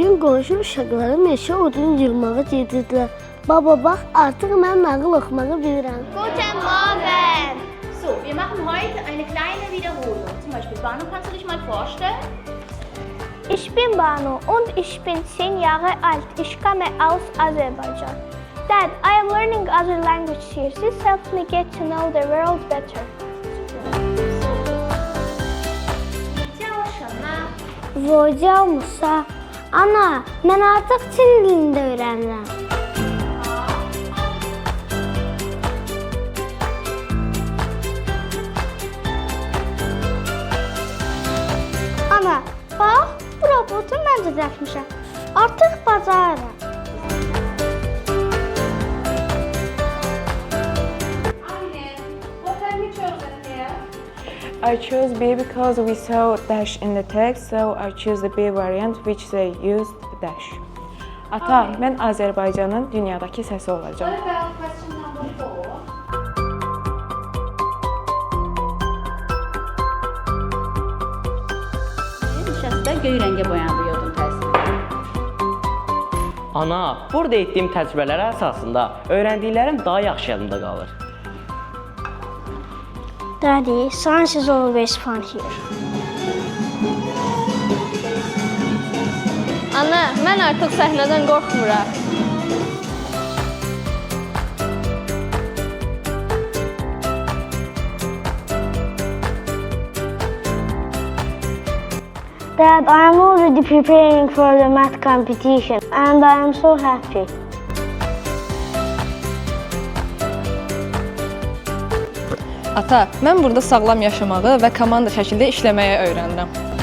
gün qonşu uşaqları meşə odun yığmağa gedirdilər. Baba, bax, artıq mən nağıl oxumağı bilirəm. Guten Morgen! So, wir machen heute eine kleine Wiederholung. Zum Beispiel, Banu, kannst du dich mal vorstellen? Ich bin Banu und ich bin 10 Jahre alt. Ich komme aus Aserbaidschan. Dad, I am learning other language here. This helps me get to know the world better. 你叫什么？ 我叫Musa. Ana, mən artıq Çin dilində öyrənirəm. Ana, bax, bu robotu mən düzəltmişəm. Artıq bacarıram. I chose B because we saw dash in the text, so I choose the B variant which they used dash. Ata, mən Azərbaycanın dünyadakı səsi olacağam. What about question number 4? Şəxslər göy rəngə boyandı yodun təsiri. Ana, burada etdiyim təcrübələr əsasında öyrəndiklərim daha yaxşı yadımda qalır. Daddy, science is always fun here. Ana, mən artıq səhnədən qorxmuram. Dad, I am already preparing for the math competition and I am so happy. Ata, mən burada sağlam yaşamağı və komanda şəkildə işləməyi öyrənirəm.